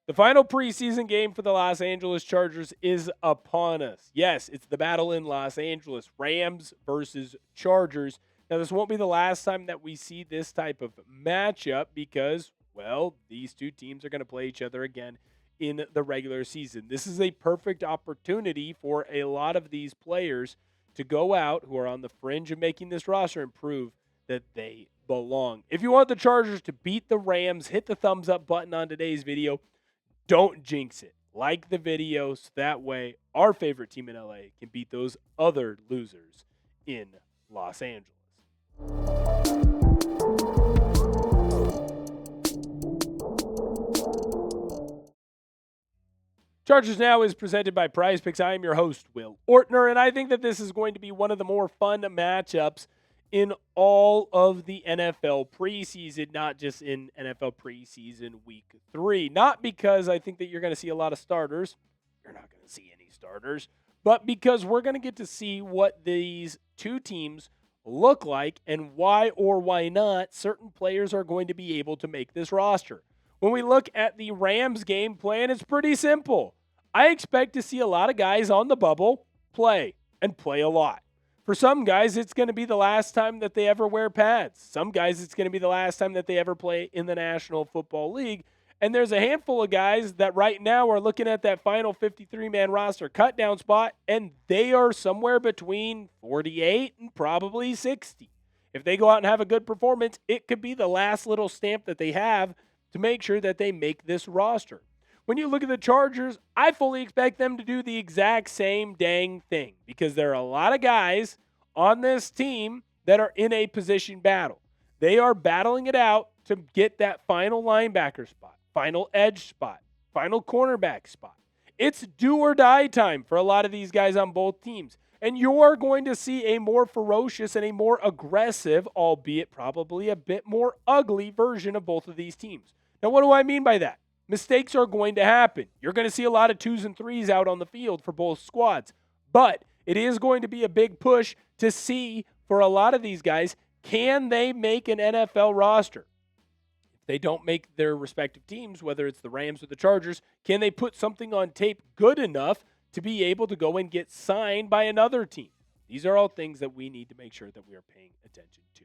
The final preseason game for the Los Angeles Chargers is upon us. Yes, it's the battle in Los Angeles, Rams versus Chargers. Now, this won't be the last time that we see this type of matchup because, well, these two teams are going to play each other again in the regular season. This is a perfect opportunity for a lot of these players to go out who are on the fringe of making this roster and prove that they belong. If you want the Chargers to beat the Rams, hit the thumbs up button on today's video. Don't jinx it. Like the video so that way our favorite team in LA can beat those other losers in Los Angeles. Chargers Now is presented by Prize Picks. I am your host, Will Ortner, and I think that this is going to be one of the more fun matchups in all of the NFL preseason, not just in NFL preseason week 3. Not because I think that you're going to see a lot of starters. You're not going to see any starters. But because we're going to get to see what these two teams look like and why or why not certain players are going to be able to make this roster. When we look at the Rams game plan, it's pretty simple. I expect to see a lot of guys on the bubble play and play a lot. For some guys, it's going to be the last time that they ever wear pads. Some guys, it's going to be the last time that they ever play in the National Football League. And there's a handful of guys that right now are looking at that final 53-man roster cut-down spot, and they are somewhere between 48 and probably 60. If they go out and have a good performance, it could be the last little stamp that they have to make sure that they make this roster. When you look at the Chargers, I fully expect them to do the exact same dang thing because there are a lot of guys on this team that are in a position battle. They are battling it out to get that final linebacker spot, final edge spot, final cornerback spot. It's do or die time for a lot of these guys on both teams. And you're going to see a more ferocious and a more aggressive, albeit probably a bit more ugly version of both of these teams. Now, what do I mean by that? Mistakes are going to happen. You're going to see a lot of 2s and 3s out on the field for both squads. But it is going to be a big push to see for a lot of these guys, can they make an NFL roster? If they don't make their respective teams, whether it's the Rams or the Chargers, can they put something on tape good enough to be able to go and get signed by another team? These are all things that we need to make sure that we are paying attention to.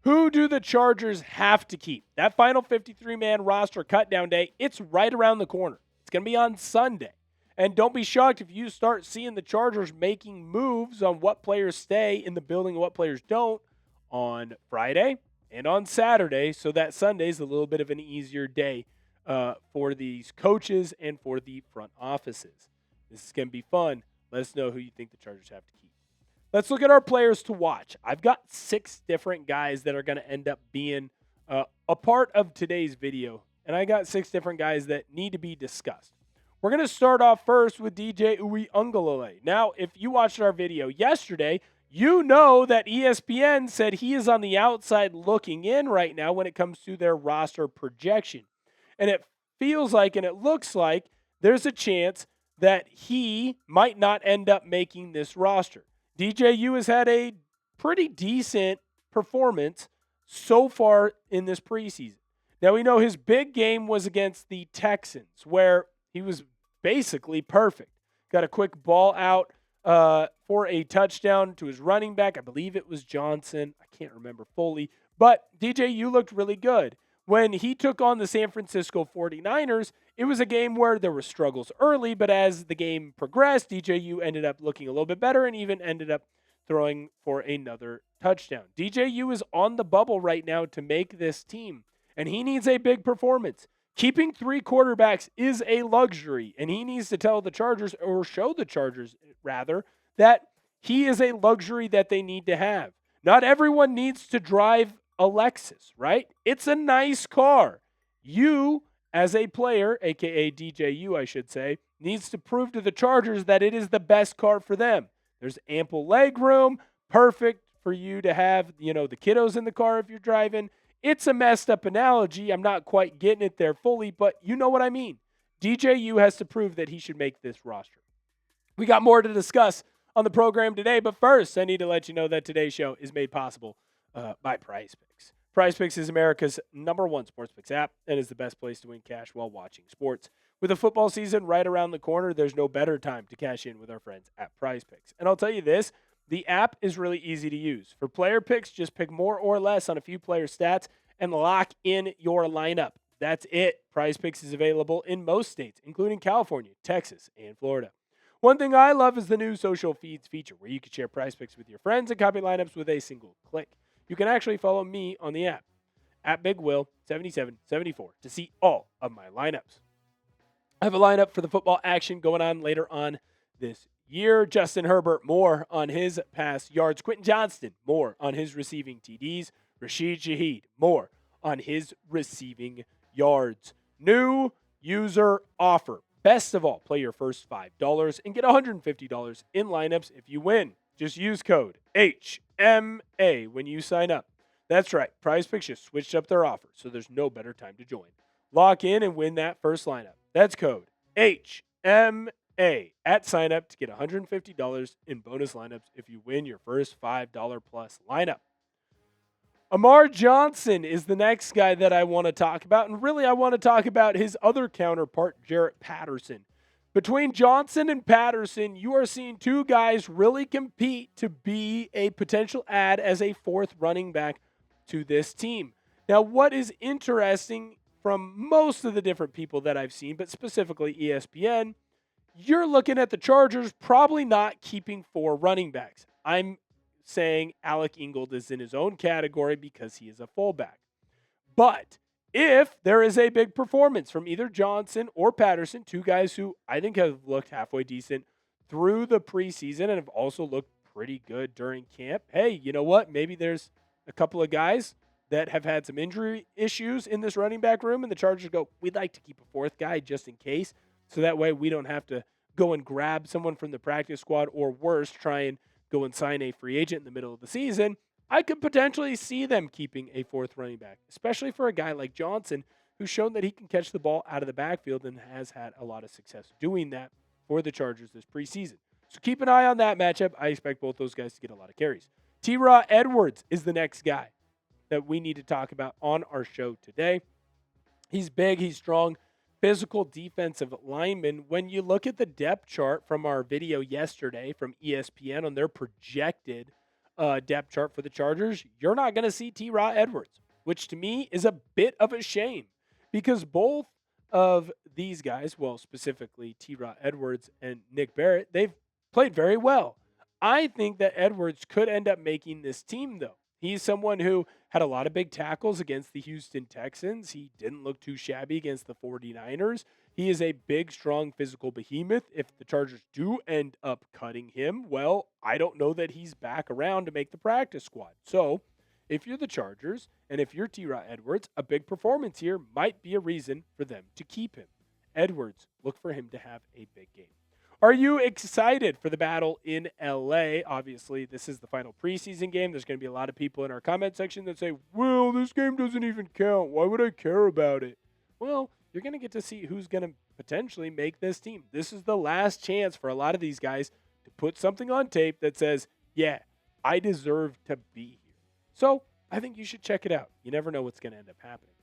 Who do the Chargers have to keep? That final 53-man roster cutdown day, it's right around the corner. It's going to be on Sunday. And don't be shocked if you start seeing the Chargers making moves on what players stay in the building and what players don't on Friday and on Saturday, so that Sunday is a little bit of an easier day for these coaches and for the front offices. This is going to be fun. Let us know who you think the Chargers have to keep. Let's look at our players to watch. I've got 6 different guys that are going to end up being a part of today's video, and I got 6 different guys that need to be discussed. We're going to start off first with DJ Uiagalelei. Now, if you watched our video yesterday, you know that ESPN said he is on the outside looking in right now when it comes to their roster projection. And it feels like and it looks like there's a chance that he might not end up making this roster. DJU has had a pretty decent performance so far in this preseason. Now, we know his big game was against the Texans, where he was basically perfect. Got a quick ball out for a touchdown to his running back. I believe it was Johnson. I can't remember fully. But DJU looked really good. When he took on the San Francisco 49ers, it was a game where there were struggles early, but as the game progressed, DJU ended up looking a little bit better and even ended up throwing for another touchdown. DJU is on the bubble right now to make this team, and he needs a big performance. Keeping 3 quarterbacks is a luxury, and he needs to tell the Chargers, or show the Chargers, rather, that he is a luxury that they need to have. Not everyone needs to drive a Lexus, right? It's a nice car. You, as a player, a.k.a. DJU, I should say, needs to prove to the Chargers that it is the best car for them. There's ample leg room, perfect for you to have, the kiddos in the car if you're driving. It's a messed up analogy. I'm not quite getting it there fully, but you know what I mean. DJU has to prove that he should make this roster. We got more to discuss on the program today, but first, I need to let you know that today's show is made possible by Prize Picks. PrizePicks is America's #1 sportsbooks app and is the best place to win cash while watching sports. With the football season right around the corner, there's no better time to cash in with our friends at PrizePicks. And I'll tell you this, the app is really easy to use. For player picks, just pick more or less on a few player stats and lock in your lineup. That's it. PrizePicks is available in most states, including California, Texas, and Florida. One thing I love is the new social feeds feature where you can share PrizePicks with your friends and copy lineups with a single click. You can actually follow me on the app, at BigWill7774, to see all of my lineups. I have a lineup for the football action going on later on this year. Justin Herbert, more on his pass yards. Quentin Johnston, more on his receiving TDs. Rashid Shaheed, more on his receiving yards. New user offer. Best of all, play your first $5 and get $150 in lineups if you win. Just use code HMA when you sign up. That's right, PrizePicks just switched up their offer, so there's no better time to join. Lock in and win that first lineup. That's code HMA at sign up to get $150 in bonus lineups if you win your first $5 plus lineup. Amar Johnson is the next guy that I want to talk about, and really I want to talk about his other counterpart, Jaret Patterson. Between Johnson and Patterson, you are seeing two guys really compete to be a potential add as a fourth running back to this team. Now, what is interesting from most of the different people that I've seen, but specifically ESPN, you're looking at the Chargers probably not keeping 4 running backs. I'm saying Alec Ingold is in his own category because he is a fullback. But if there is a big performance from either Johnson or Patterson, two guys who I think have looked halfway decent through the preseason and have also looked pretty good during camp, hey, you know what? Maybe there's a couple of guys that have had some injury issues in this running back room, and the Chargers go, we'd like to keep a fourth guy just in case, so that way we don't have to go and grab someone from the practice squad, or worse, try and go and sign a free agent in the middle of the season. I could potentially see them keeping a fourth running back, especially for a guy like Johnson, who's shown that he can catch the ball out of the backfield and has had a lot of success doing that for the Chargers this preseason. So keep an eye on that matchup. I expect both those guys to get a lot of carries. TeRah Edwards is the next guy that we need to talk about on our show today. He's big, he's strong, physical defensive lineman. When you look at the depth chart from our video yesterday from ESPN on their projected depth chart for the Chargers, you're not going to see TeRah Edwards, which to me is a bit of a shame because both of these guys, well, specifically TeRah Edwards and Nick Barrett, they've played very well. I think that Edwards could end up making this team, though. He's someone who had a lot of big tackles against the Houston Texans. He didn't look too shabby against the 49ers. He is a big, strong, physical behemoth. If the Chargers do end up cutting him, well, I don't know that he's back around to make the practice squad. So if you're the Chargers and if you're TeRah Edwards, a big performance here might be a reason for them to keep him. Edwards, look for him to have a big game. Are you excited for the battle in LA? Obviously, this is the final preseason game. There's going to be a lot of people in our comment section that say, well, this game doesn't even count. Why would I care about it? Well, you're going to get to see who's going to potentially make this team. This is the last chance for a lot of these guys to put something on tape that says, yeah, I deserve to be here. So I think you should check it out. You never know what's going to end up happening.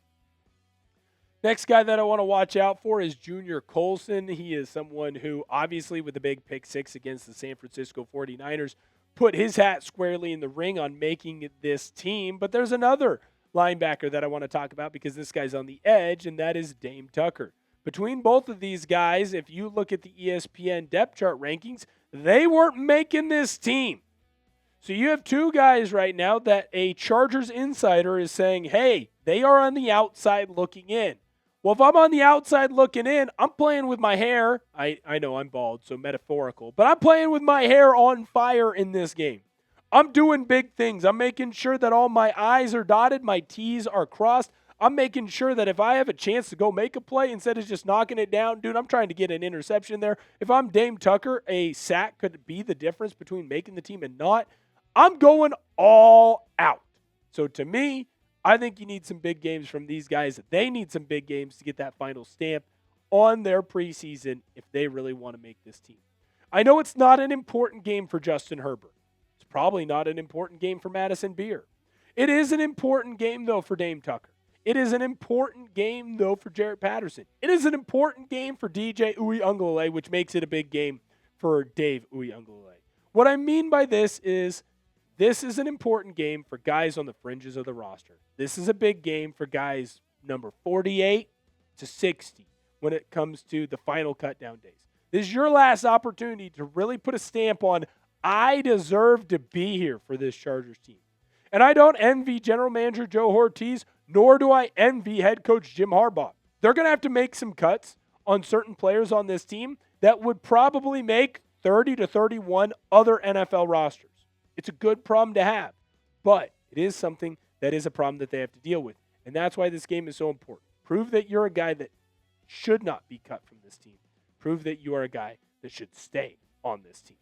Next guy that I want to watch out for is Junior Colson. He is someone who, obviously, with the big pick 6 against the San Francisco 49ers, put his hat squarely in the ring on making this team. But there's another linebacker that I want to talk about because this guy's on the edge, and that is Dame Tucker. Between both of these guys, if you look at the ESPN depth chart rankings, they weren't making this team. So you have two guys right now that a Chargers insider is saying, hey, they are on the outside looking in. Well, if I'm on the outside looking in, I'm playing with my hair. I know I'm bald, so metaphorical. But I'm playing with my hair on fire in this game. I'm doing big things. I'm making sure that all my I's are dotted, my T's are crossed. I'm making sure that if I have a chance to go make a play instead of just knocking it down, dude, I'm trying to get an interception there. If I'm Dame Tucker, a sack could be the difference between making the team and not. I'm going all out. So to me, I think you need some big games from these guys. They need some big games to get that final stamp on their preseason if they really want to make this team. I know it's not an important game for Justin Herbert. It's probably not an important game for Madison Beer. It is an important game, though, for Dame Tucker. It is an important game, though, for Jaret Patterson. It is an important game for DJ Uiagalelei, which makes it a big game for Dave Uiagalelei. What I mean by this is an important game for guys on the fringes of the roster. This is a big game for guys number 48 to 60 when it comes to the final cutdown days. This is your last opportunity to really put a stamp on, I deserve to be here for this Chargers team. And I don't envy General Manager Joe Ortiz, nor do I envy head coach Jim Harbaugh. They're going to have to make some cuts on certain players on this team that would probably make 30 to 31 other NFL rosters. It's a good problem to have, but it is something that is a problem that they have to deal with. And that's why this game is so important. Prove that you're a guy that should not be cut from this team. Prove that you are a guy that should stay on this team.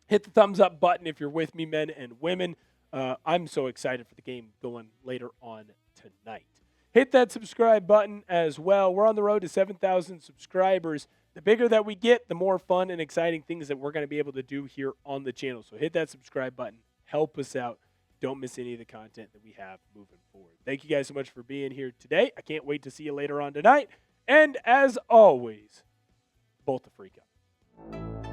Hit the thumbs up button if you're with me, men and women. I'm so excited for the game going later on tonight. Hit that subscribe button as well. We're on the road to 7,000 subscribers. The bigger that we get, the more fun and exciting things that we're going to be able to do here on the channel. So hit that subscribe button. Help us out. Don't miss any of the content that we have moving forward. Thank you guys so much for being here today. I can't wait to see you later on tonight. And as always, bolt the freak up.